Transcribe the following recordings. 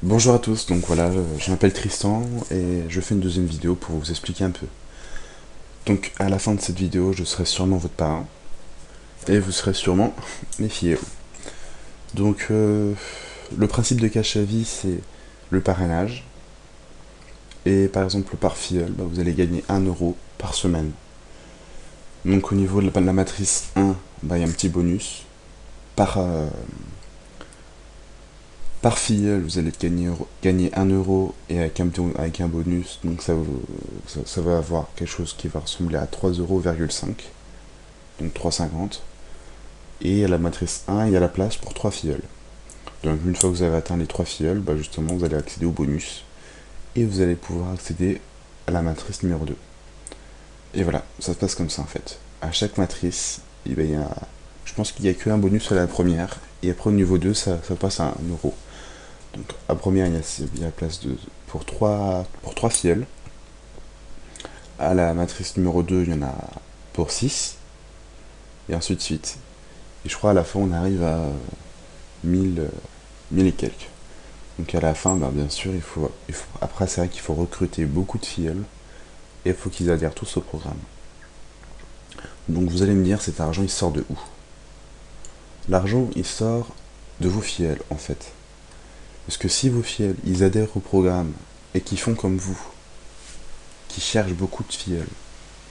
Bonjour à tous, donc voilà, je m'appelle Tristan et je fais une deuxième vidéo pour vous expliquer un peu. Donc à la fin de cette vidéo, je serai sûrement votre parrain et vous serez sûrement mes filles. Donc le principe de Cash à vie, c'est le parrainage. Et par exemple, par filleul, vous allez gagner 1 € par semaine. Donc au niveau de la matrice 1, il y a un petit bonus. Par, euh, Par filleul, vous allez gagner 1 € et avec un bonus, donc ça va avoir quelque chose qui va ressembler à 3,5 €, donc 3,50. Et à la matrice 1, il y a la place pour 3 filleuls. Donc une fois que vous avez atteint les 3 filleuls, justement vous allez accéder au bonus et vous allez pouvoir accéder à la matrice numéro 2. Et voilà, ça se passe comme ça en fait. À chaque matrice, je pense qu'il n'y a qu'un bonus à la première, et après au niveau 2, ça passe à 1 €. Donc à première, il y a place pour 3 filleuls. À la matrice numéro 2, il y en a pour 6. Et ainsi de suite. Et je crois à la fin, on arrive à 1000 et quelques. Donc à la fin, bien sûr, après c'est vrai qu'il faut recruter beaucoup de filleuls. Et il faut qu'ils adhèrent tous au programme. Donc vous allez me dire, cet argent, il sort de où? L'argent, il sort de vos filleuls, en fait. Parce que si vos filleuls, ils adhèrent au programme et qu'ils font comme vous, qui cherchent beaucoup de filleuls,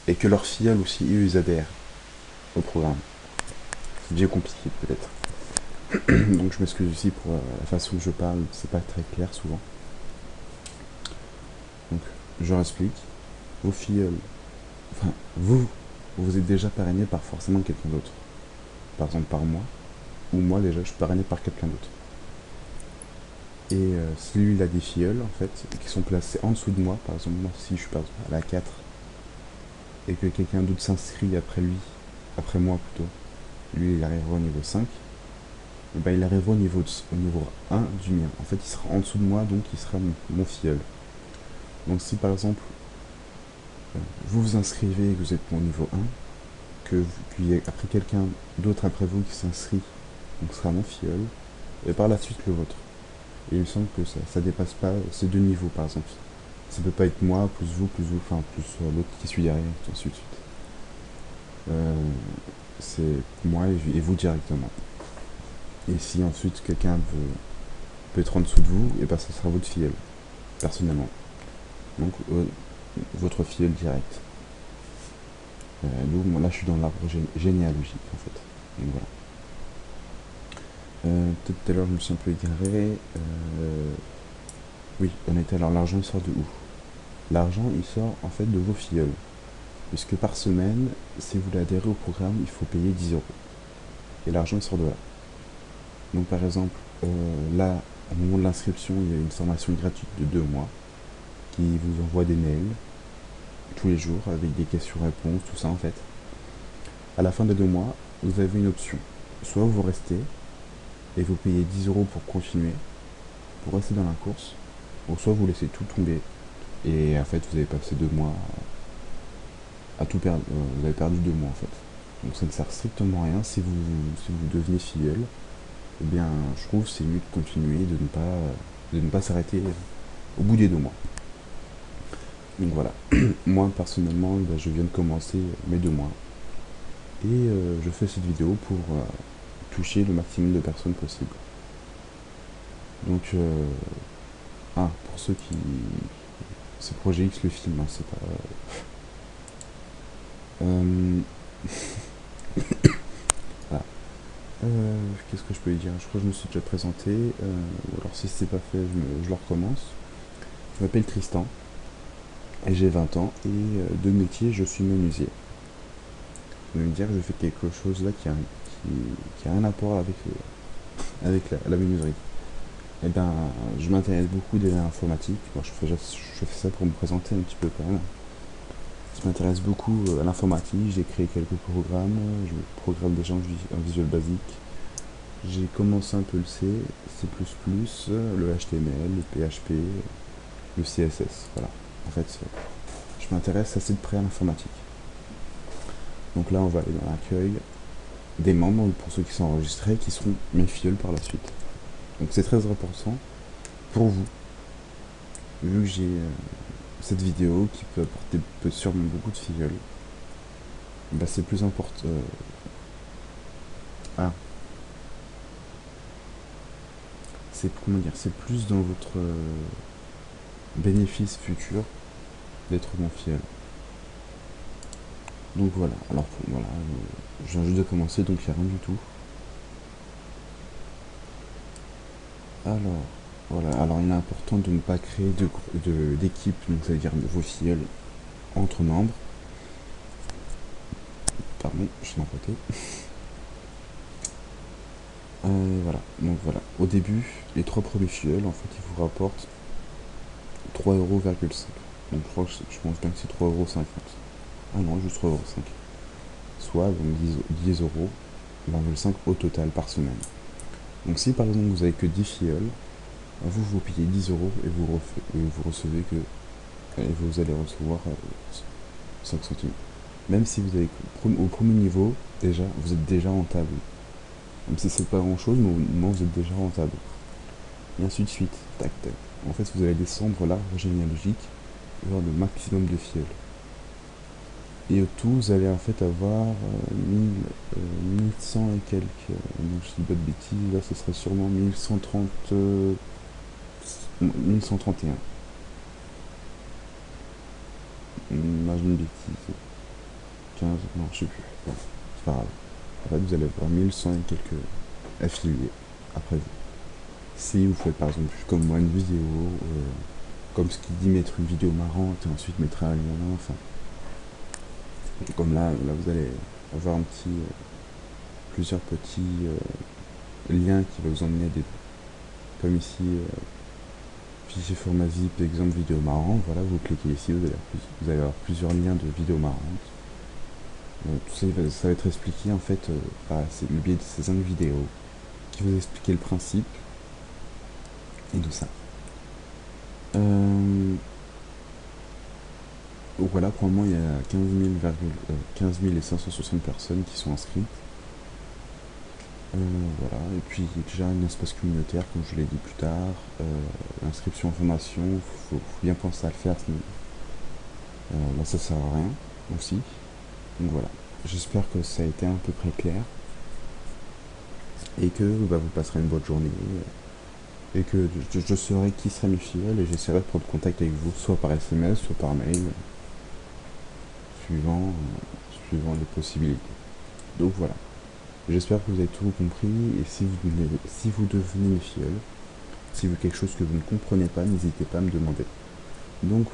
et que leurs filleuls aussi, eux, ils adhèrent au programme. C'est bien compliqué peut-être. Donc je m'excuse aussi pour la façon que je parle, c'est pas très clair souvent. Donc je réexplique. Vos filleuls, enfin vous êtes déjà parrainé par forcément quelqu'un d'autre. Par exemple par moi, ou moi déjà je suis parrainé par quelqu'un d'autre. Et si lui il a des filleuls en fait, qui sont placés en dessous de moi, par exemple moi si je suis par exemple à la 4 et que quelqu'un d'autre s'inscrit après lui, après moi plutôt, lui il arrivera au niveau 5, et il arrivera au niveau 1 du mien. En fait il sera en dessous de moi, donc il sera mon filleul. Donc si par exemple vous vous inscrivez et que vous êtes au niveau 1, qu'il y ait après quelqu'un d'autre après vous qui s'inscrit, donc ce sera mon filleul, et par la suite le vôtre. Et il me semble que ça dépasse pas ces deux niveaux par exemple. Ça peut pas être moi, plus vous, enfin plus l'autre qui suit derrière, et ainsi de suite. Euh, c'est moi et vous directement. Et si ensuite quelqu'un peut être en dessous de vous, et ça sera votre filleul, personnellement. Donc votre filleul direct. Nous, là je suis dans l'arbre généalogique en fait. Donc voilà. Peut-être tout à l'heure je me suis un peu égaré. Oui, on était alors l'argent il sort de où? L'argent il sort en fait de vos filleuls. Puisque par semaine, si vous voulez adhérer au programme, il faut payer 10 €. Et l'argent il sort de là. Donc par exemple, là, au moment de l'inscription, il y a une formation gratuite de 2 mois qui vous envoie des mails tous les jours avec des questions-réponses, tout ça en fait. À la fin des 2 mois, vous avez une option. Soit vous restez et vous payez 10 € pour continuer, pour rester dans la course, ou soit vous laissez tout tomber et en fait vous avez passé 2 mois à tout perdre. Vous avez perdu 2 mois en fait. Donc ça ne sert strictement à rien si vous devenez filleul. Eh bien, je trouve que c'est mieux de continuer, de ne pas s'arrêter au bout des 2 mois. Donc voilà. Moi personnellement, je viens de commencer mes 2 mois et je fais cette vidéo pour toucher le maximum de personnes possible. Donc, pour ceux qui. C'est Projet X le film, hein, c'est pas. Euh, voilà. Qu'est-ce que je peux dire? Je crois que je me suis déjà présenté. Ou alors si c'est pas fait, je le recommence. Je m'appelle Tristan et j'ai 20 ans et de métier je suis menuisier. Vous allez me dire que je fais quelque chose là qui a rien à voir avec la menuiserie. Eh ben, je m'intéresse beaucoup à l'informatique. Moi, je fais ça pour me présenter un petit peu quand même. Je m'intéresse beaucoup à l'informatique, j'ai créé quelques programmes, je programme déjà en Visual Basic. J'ai commencé un peu le C++, le HTML, le PHP, le CSS, voilà. En fait, je m'intéresse assez de près à l'informatique. Donc là, on va aller dans l'accueil des membres, pour ceux qui sont enregistrés, qui seront mes filleuls par la suite. Donc c'est très important pour vous, vu que j'ai cette vidéo qui peut sûrement beaucoup de filleuls, bah c'est plus important. Ah, c'est comment dire, c'est plus dans votre bénéfice futur d'être mon filleul. Donc voilà, alors voilà, je viens juste de commencer, donc il n'y a rien du tout. Alors, voilà, alors il est important de ne pas créer d'équipe, donc ça veut dire vos filleuls entre membres. Pardon, je suis côté. Voilà, donc voilà. Au début, les 3 premiers filleuls, en fait, ils vous rapportent 3,5 €. Donc je pense bien que c'est 3,50 €. Ah non, juste 3,5 €. Soit donc 10,5 € au total par semaine. Donc si par exemple vous avez que 10 filleuls, vous payez 10 € et vous recevez que. Et vous allez recevoir 5 centimes. Même si vous avez au premier niveau, déjà, vous êtes déjà rentable. Même si c'est pas grand chose, mais au moins vous êtes déjà rentable. Et ainsi de suite. Tac, tac. En fait, vous allez descendre l'arbre généalogique vers le maximum de filleuls. Et au tout, vous allez en fait avoir 1100 et quelques. Donc je dis pas de bêtises, là ce serait sûrement 1130. 1131. Là j'ai une bêtise. 15, non, je sais plus. Bon, c'est pas grave. En fait, vous allez avoir 1100 et quelques affiliés après vous. Si vous faites par exemple comme moi une vidéo, comme ce qui dit mettre une vidéo marrante et ensuite mettre un lien, enfin. Comme là vous allez avoir plusieurs petits liens qui vont vous emmener à des. Comme ici, fichier format zip, exemple vidéo marrant, voilà, vous cliquez ici, vous allez avoir plusieurs liens de vidéos marrantes. Tout ça, ça va être expliqué en fait par le biais de ces 5 vidéos qui vous expliquer le principe et tout ça. Donc voilà, pour le moment il y a 15 560 personnes qui sont inscrites. Voilà, et puis il y a déjà un espace communautaire, comme je l'ai dit plus tard. L'inscription en formation, faut bien penser à le faire, sinon là ça sert à rien aussi. Donc voilà, j'espère que ça a été à peu près clair et que bah, vous passerez une bonne journée et que je saurai qui sera mes filleuls et j'essaierai de prendre contact avec vous, soit par SMS, soit par mail, suivant les possibilités. Donc voilà, j'espère que vous avez tout compris et si vous devenez mes filleuls, si vous avez quelque chose que vous ne comprenez pas, n'hésitez pas à me demander. Donc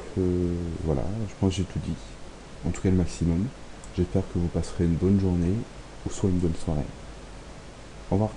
voilà, je pense que j'ai tout dit, en tout cas le maximum. J'espère que vous passerez une bonne journée ou soit une bonne soirée. Au revoir.